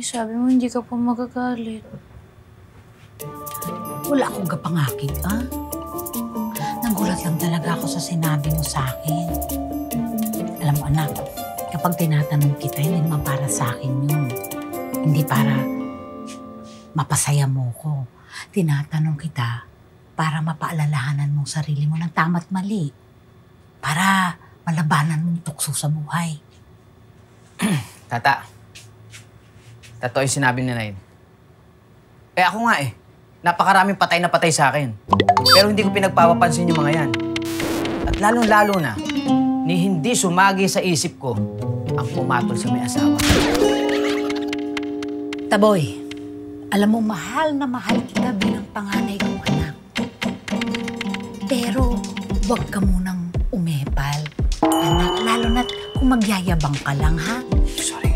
Nay, sabi mo hindi ka po magagalit. Wala akong kapangakit, ah. Nagulat lang talaga ako sa sinabi mo sa akin. Alam mo, anak, kapag tinatanong kita, hindi naman para sa akin yun. Hindi para mapasaya mo ko. Tinatanong kita para mapaalalahanan mo sarili mo ng tama't mali. Para malabanan mong tukso sa buhay. Tata, totoo yung sinabi ni Nain. Eh ako nga napakaraming patay na patay sa akin. Pero hindi ko pinagpapapansin yung mga yan. At lalong-lalo na, ni hindi sumagi sa isip ko ang pumatol sa may asawa. Taboy, alam mo, mahal na mahal kita bilang panganay kong anak. Pero huwag ka munang umepal. Anak, lalo na't kung magyayabang ka lang, ha? Sorry.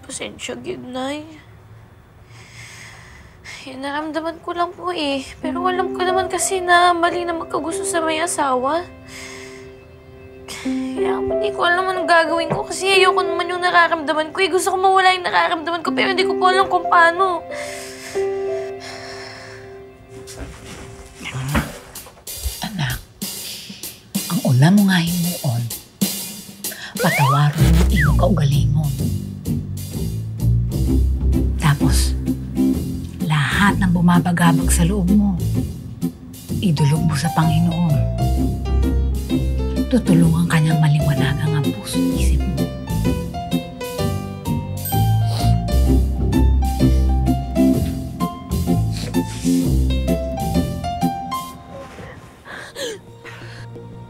Pasensya, gid, Nay. Naramdaman ko lang po Pero alam ko naman kasi na mali na magkagusto sa may asawa. Kaya hindi ko alam anong gagawin ko kasi ayoko naman yung nararamdaman ko. Gusto ko mawala yung nararamdaman ko pero hindi ko po alam kung paano. Anak, ang una mo nga himuon, patawarin mo ang iyong kaugalingon. Tapos, lahat ng bumabagabag sa loob mo, idulog mo sa Panginoon. Tutulungan kanyang maliwanagan ang puso at isip mo.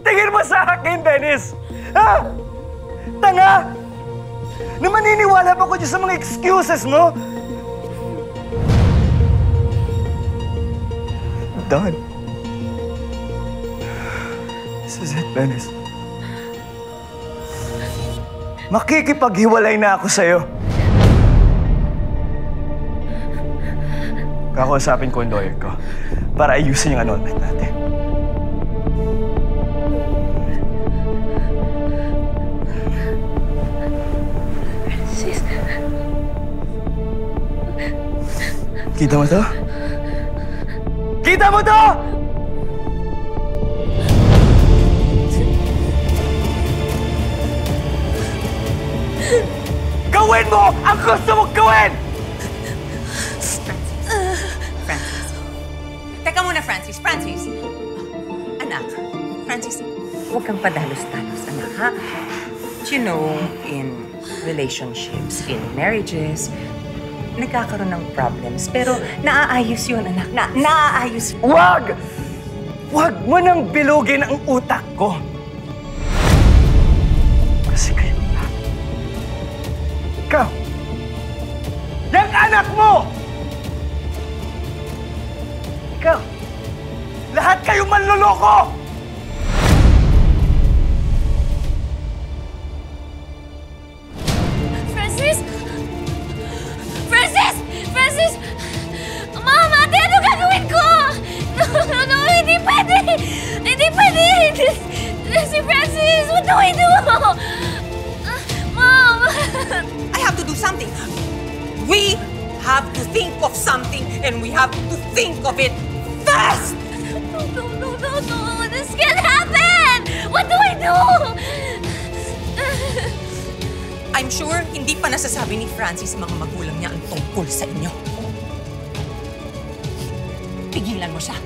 Tingin mo sa akin, Dennis! Ha? Tanga! Na maniniwala pa ko dyan sa mga excuses mo? Done. This is it, Dennis. Makikipaghiwalay na ako sa'yo. Kakausapin ko ang lawyer ko para ayusin yung annulment natin. Sis. Kita mo to? Kita mo to! Gawin mo ang gusto mong gawin! Francis. Teka muna, Francis. Francis. Anak, Francis, huwag kang padalos-dalos, anak, ha? You know, in relationships, in marriages, nagkakaroon ng problems. Pero naaayos yun, anak. Naaayos. Wag! Wag mo nang bilugin ang utak ko. Kasi kayo lahat. Ikaw! Yang anak mo! Ikaw! Lahat kayo manloloko! Francis! Francis! Francis! Mama, ate, ano gagawin ko? No, hindi pwede! Hindi pwede! Si Francis, what do I do? Mom! I have to do something. We have to think of something, and we have to think of it fast! No. This can't happen! What do I do? I'm sure hindi pa nasasabi ni Francis sa mga magulang niya ang tungkol sa inyo. Pigilan mo siya.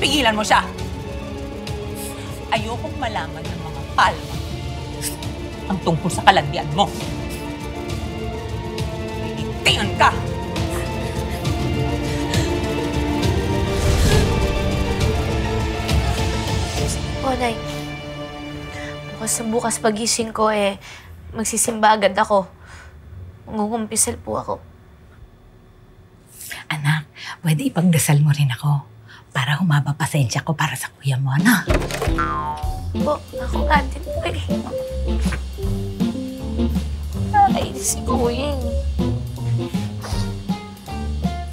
Pigilan mo siya. Ayokong malaman ng mga palma ang tungkol sa kalandian mo. Pigilan ka! O, Nay. Bukas pagising ko magsisimba agad ako. Mangungumpisal po ako. Anak, pwede ipagdasal mo rin ako para humaba pasensya ko para sa kuya mo, ano? Po, ako nga din po Ay, si Kuya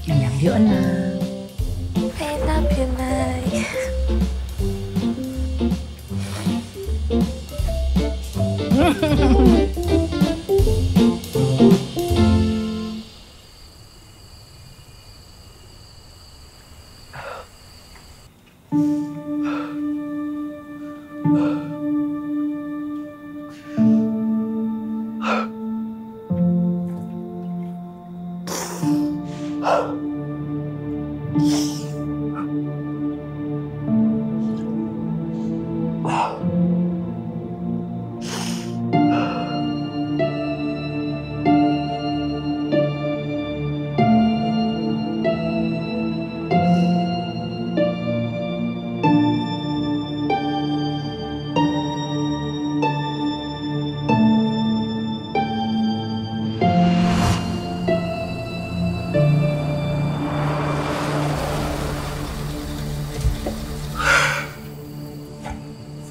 I love you, anak. I love you, Nay.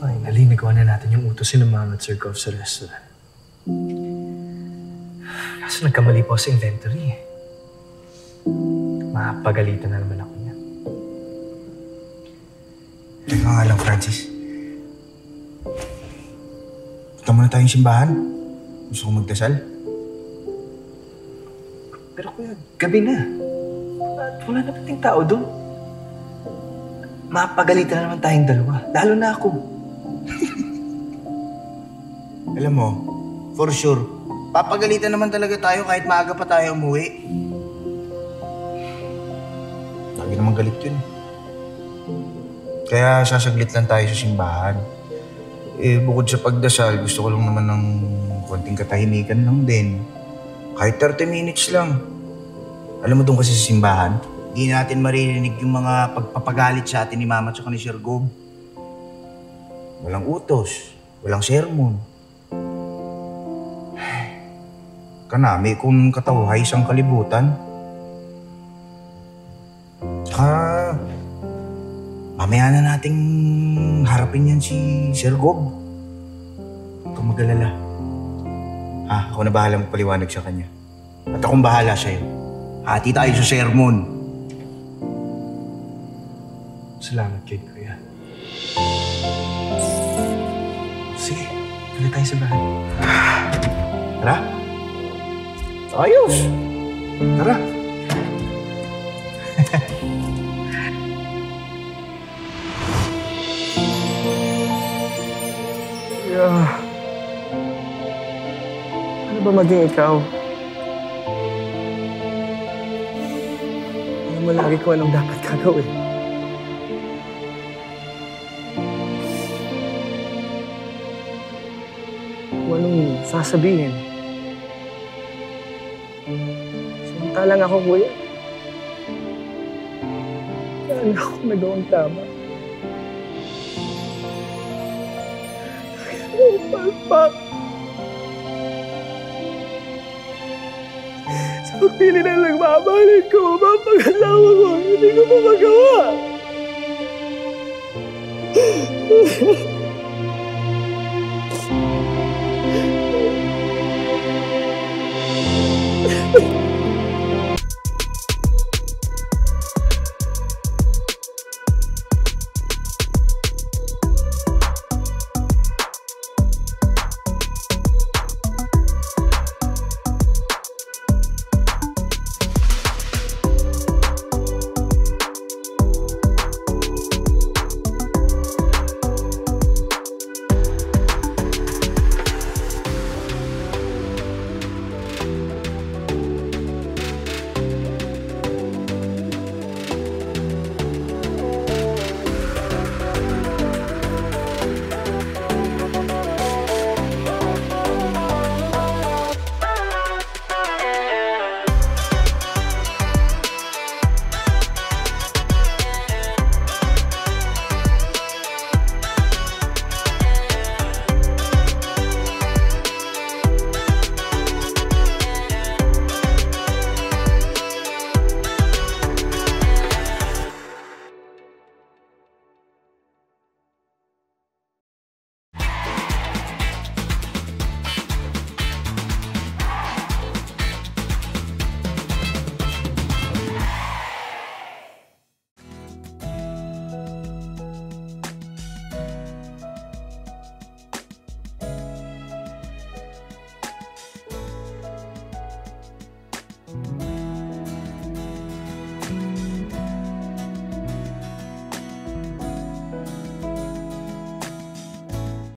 Finally, nagawa na natin yung utos ng Mama at Sir Gov sa restaurant. Kaso nagkamali po sa inventory. Mapagalitan na naman ako niya. Teka nga lang, Francis. Punta muna tayong simbahan. Gusto ko magdasal. Pero kuya, gabi na. At wala na pating tao doon. Mapagalitan na naman tayong dalawa. Lalo na ako. Alam mo, for sure, papagalitan naman talaga tayo kahit maaga pa tayo umuwi. Lagi naman galit yun. Kaya sasaglit lang tayo sa simbahan. Bukod sa pagdasal, gusto ko lang naman ng konting katahimikan lang din. Kahit 30 minutes lang. Alam mo doon kasi sa simbahan, hindi natin maririnig yung mga pagpapagalit sa atin ni Mama at ni Sir Gov. Walang utos, walang sermon. Kanami kung katawhay isang kalibutan. Mamaya na nating harapin yan si Sir Gov. Huwag kang mag-alala. Ako na bahala magpaliwanag sa kanya. At akong bahala sa'yo. Hati tayo sa sermon. Salamat kay Kuya. Sige, tuloy tayo sa bahay. Tara. Ayos. Tara. Ano ba maging ikaw? Alam mo lagi ko anong dapat gagawin. Kung anong sasabihin. Samantalang ako, kuya. Saan ako nagawang tama? Palpak. Sa pagpili na nagmamahalin ko, mapag-asawa ko, hindi ko pa magawa.